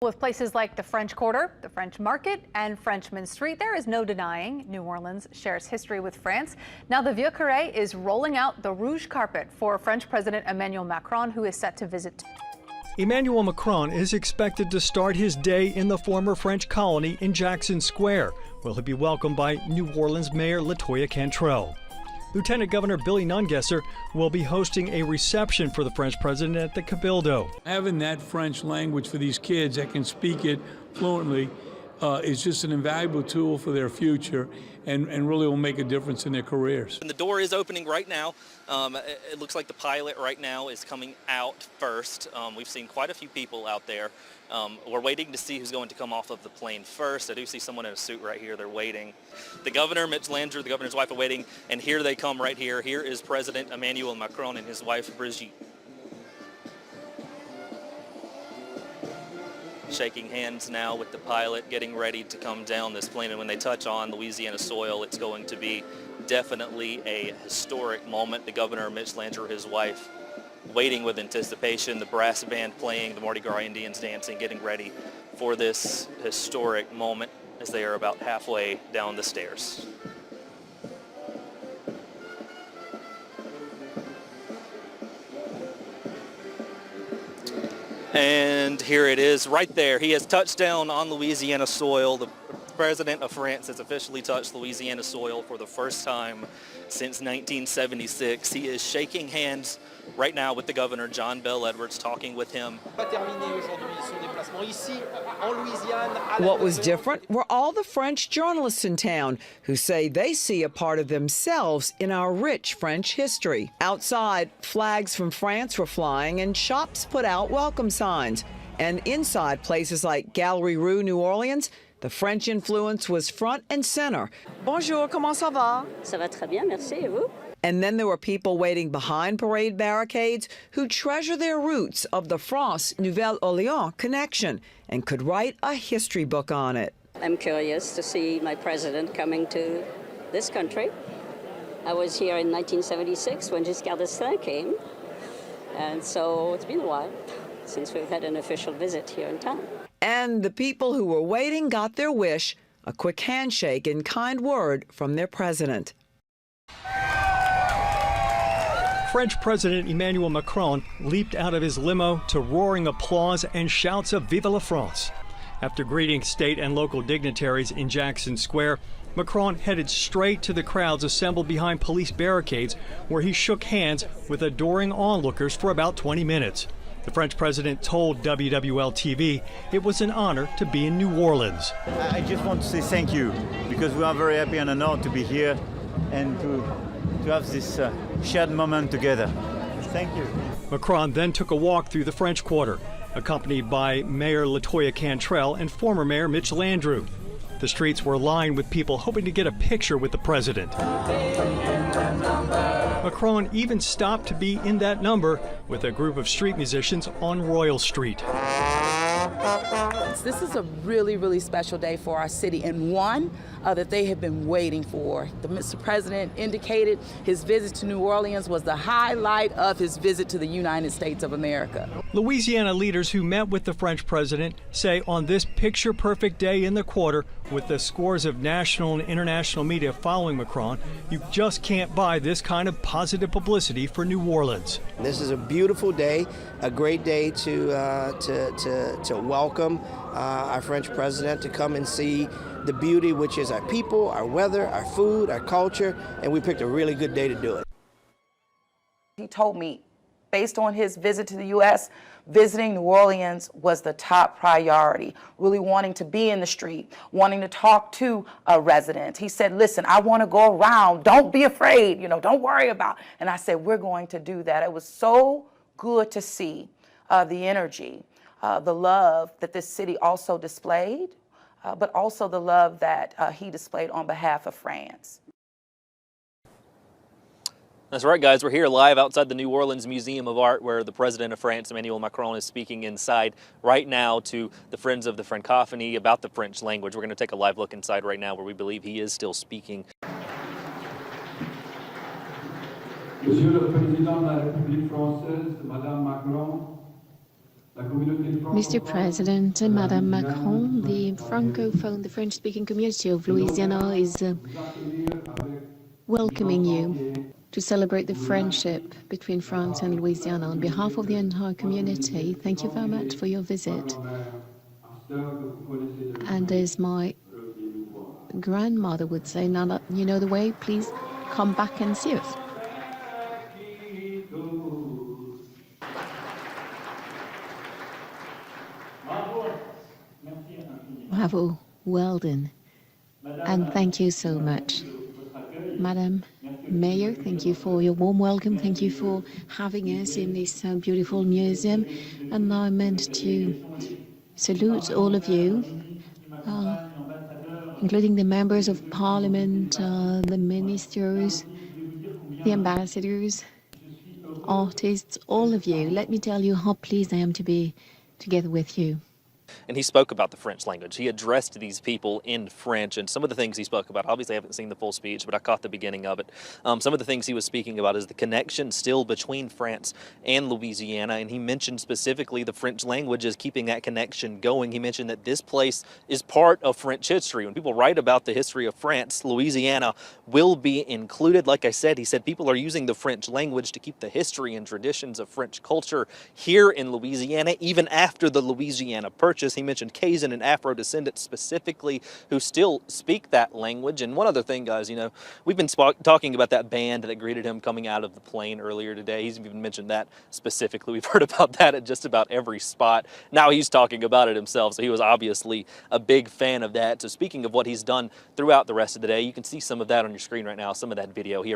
With places like the French Quarter, the French Market, and Frenchman Street, there is no denying New Orleans shares history with France. Now the Vieux Carré is rolling out the rouge carpet for French President Emmanuel Macron, who is set to visit. Emmanuel Macron is expected to start his day in the former French colony in Jackson Square, where he'll be welcomed by New Orleans Mayor Latoya Cantrell. Lieutenant Governor Billy Nungesser will be hosting a reception for the French president at the Cabildo. Having that French language for these kids that can speak it fluently is just an invaluable tool for their future and really will make a difference in their careers. And the door is opening right now. It looks like the pilot right now is coming out first. We've seen quite a few people out there. We're waiting to see who's going to come off of the plane first. I do see someone in a suit right here. They're waiting. The governor, Mitch Landrieu, the governor's wife, are waiting, and here they come right here. Here is President Emmanuel Macron and his wife, Brigitte. Shaking hands now with the pilot, getting ready to come down this plane. And when they touch on Louisiana soil, it's going to be definitely a historic moment. The governor, Mitch Landrieu, his wife, waiting with anticipation, the brass band playing, the Mardi Gras Indians dancing, getting ready for this historic moment as they are about halfway down the stairs. And here it is right there. He has touched down on Louisiana soil. The President of France has officially touched Louisiana soil for the first time since 1976. He is shaking hands right now with the governor, John Bell Edwards, talking with him. What was different were all the French journalists in town who say they see a part of themselves in our rich French history. Outside, flags from France were flying and shops put out welcome signs. And inside places like Gallery Rue, New Orleans, the French influence was front and center. Bonjour, comment ça va? Ça va très bien, merci, et vous? And then there were people waiting behind parade barricades who treasure their roots of the France-Nouvelle-Orléans connection and could write a history book on it. I'm curious to see my president coming to this country. I was here in 1976 when Giscard d'Estaing came, and so it's been a while since we've had an official visit here in town. And the people who were waiting got their wish, a quick handshake and kind word from their president. French President Emmanuel Macron leaped out of his limo to roaring applause and shouts of Vive la France. After greeting state and local dignitaries in Jackson Square, Macron headed straight to the crowds assembled behind police barricades, where he shook hands with adoring onlookers for about 20 minutes. The French president told WWL-TV it was an honor to be in New Orleans. I just want to say thank you, because we are very happy and honored to be here and to have this shared moment together. Thank you. Macron then took a walk through the French Quarter, accompanied by Mayor Latoya Cantrell and former Mayor Mitch Landrieu. The streets were lined with people hoping to get a picture with the president. Macron even stopped to be in that number with a group of street musicians on Royal Street. This is a really, really special day for our city, and one that they have been waiting for. Mr. President indicated his visit to New Orleans was the highlight of his visit to the United States of America. Louisiana leaders who met with the French president say on this picture-perfect day in the quarter, with the scores of national and international media following Macron, you just can't buy this kind of positive publicity for New Orleans. This is a beautiful day, a great day to welcome our French president to come and see the beauty, which is our people, our weather, our food, our culture, and we picked a really good day to do it. He told me, based on his visit to the U.S., visiting New Orleans was the top priority, really wanting to be in the street, wanting to talk to a resident. He said, listen, I want to go around. Don't be afraid, don't worry about it. And I said, we're going to do that. It was so good to see the energy, the love that this city also displayed, but also the love that he displayed on behalf of France. That's right, guys. We're here live outside the New Orleans Museum of Art, where the President of France, Emmanuel Macron, is speaking inside right now to the Friends of the Francophonie about the French language. We're going to take a live look inside right now, where we believe he is still speaking. Monsieur le Président de la République française, Madame Macron, Mr. President, Madame Macron, the Francophone, the French-speaking community of Louisiana is welcoming you to celebrate the friendship between France and Louisiana. On behalf of the entire community, thank you very much for your visit. And as my grandmother would say, now that you know the way, please come back and see us. Bravo, well done. And thank you so much. Madam Mayor, thank you for your warm welcome. Thank you for having us in this beautiful museum. And I meant to salute all of you, including the members of parliament, the ministers, the ambassadors, artists, all of you. Let me tell you how pleased I am to be together with you. And he spoke about the French language. He addressed these people in French, and some of the things he spoke about, obviously I haven't seen the full speech, but I caught the beginning of it. Some of the things he was speaking about is the connection still between France and Louisiana, and he mentioned specifically the French language as keeping that connection going. He mentioned that this place is part of French history. When people write about the history of France, Louisiana will be included. Like I said, he said people are using the French language to keep the history and traditions of French culture here in Louisiana, even after the Louisiana Purchase. He mentioned Cajun and Afro descendants specifically who still speak that language. And one other thing, guys, you know, we've been talking about that band that greeted him coming out of the plane earlier today. He's even mentioned that specifically. We've heard about that at just about every spot. Now he's talking about it himself, so he was obviously a big fan of that. So speaking of what he's done throughout the rest of the day, you can see some of that on your screen right now, some of that video here.